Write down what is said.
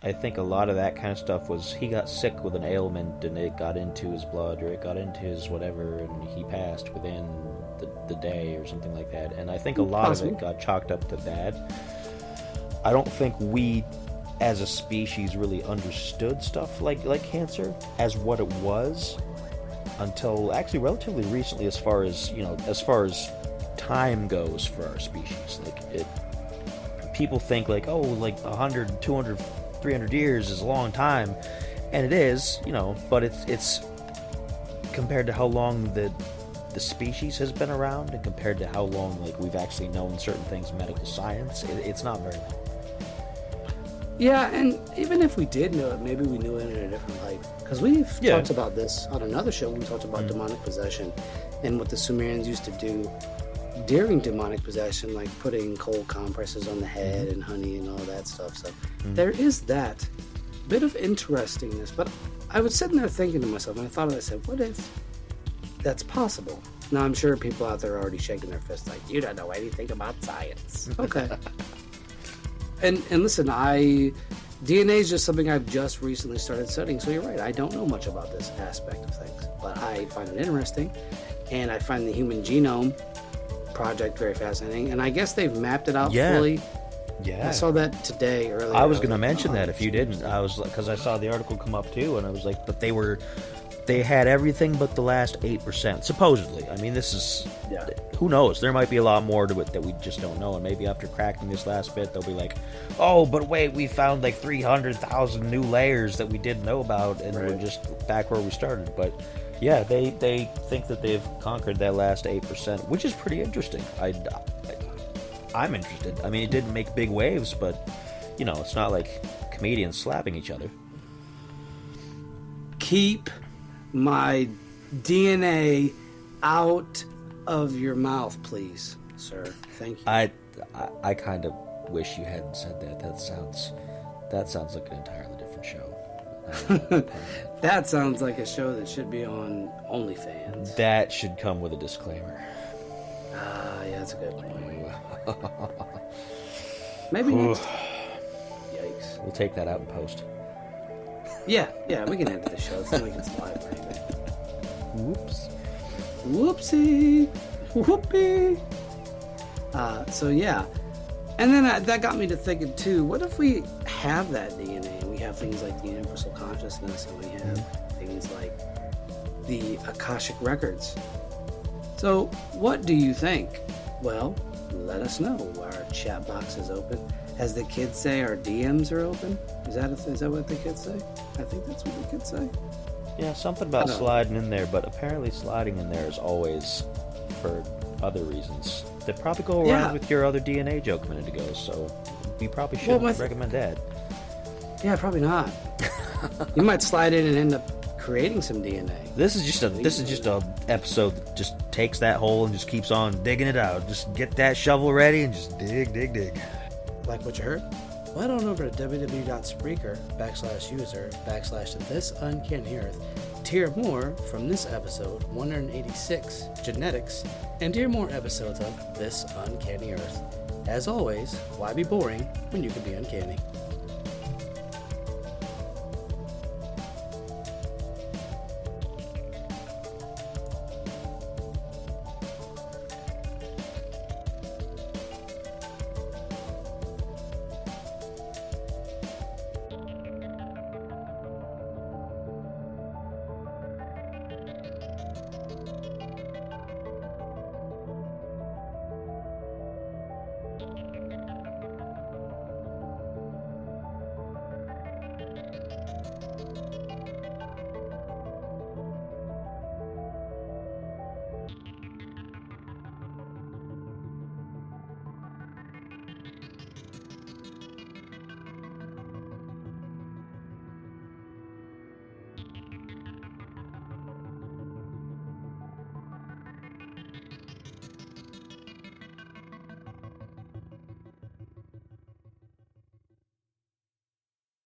I think a lot of that kind of stuff was he got sick with an ailment and it got into his blood or it got into his whatever and he passed within the day or something like that. And I think a lot of it got chalked up to that. I don't think we as a species really understood stuff like cancer as what it was until actually relatively recently, as far as time goes for our species. People think like, oh, like 100, 200, 300 years is a long time, and it is, but it's compared to how long the species has been around and compared to how long like we've actually known certain things in medical science, it's not very long. Yeah, and even if we did know it, maybe we knew it in a different light. Because we've talked about this on another show. We talked about demonic possession and what the Sumerians used to do during demonic possession, like putting cold compresses on the head and honey and all that stuff. So there is that bit of interestingness. But I was sitting there thinking to myself, and I thought, I said, what if that's possible? Now, I'm sure people out there are already shaking their fists like, you don't know anything about science. Okay. And listen, DNA is just something I've just recently started studying, so you're right, I don't know much about this aspect of things, but I find it interesting, and I find the Human Genome Project very fascinating, and I guess they've mapped it out fully. Yeah, I saw that today earlier. I was going to mention that if you didn't. Because I saw the article come up too, and I was like, but they had everything but the last 8%, supposedly. I mean, this is... Yeah. Who knows? There might be a lot more to it that we just don't know, and maybe after cracking this last bit, they'll be like, oh, but wait, we found like 300,000 new layers that we didn't know about, and we're just back where we started. But yeah, they think that they've conquered that last 8%, which is pretty interesting. I'm interested. I mean, it didn't make big waves, but, it's not like comedians slapping each other. Keep my DNA out of your mouth, please, sir. Thank you. I kind of wish you hadn't said that. That sounds like an entirely different show. That sounds like a show that should be on OnlyFans. That should come with a disclaimer. Yeah, that's a good point. Maybe next. Yikes. We'll take that out in post. Yeah, we can edit the show. It's not like it's live or anything. Whoops. Whoopsie. Whoopee. So yeah. And then that got me to thinking too, what if we have that DNA and we have things like the universal consciousness and we have things like the Akashic records? So what do you think? Well, let us know. Our chat box is open. As the kids say, our DMs are open. Is that what the kids say? I think that's what the kids say. Yeah, something about sliding in there, but apparently sliding in there is always for other reasons that probably go around with your other DNA joke a minute ago, so we probably shouldn't recommend that. Yeah, probably not. You might slide in and end up creating some DNA. This is just a episode that just takes that hole and just keeps on digging it out. Just get that shovel ready and just dig. Like what you heard? Well, head on over to www.spreaker.user/ThisUncannyEarth to hear more from this episode 186, Genetics, and hear more episodes of This Uncanny Earth. As always, why be boring when you can be uncanny?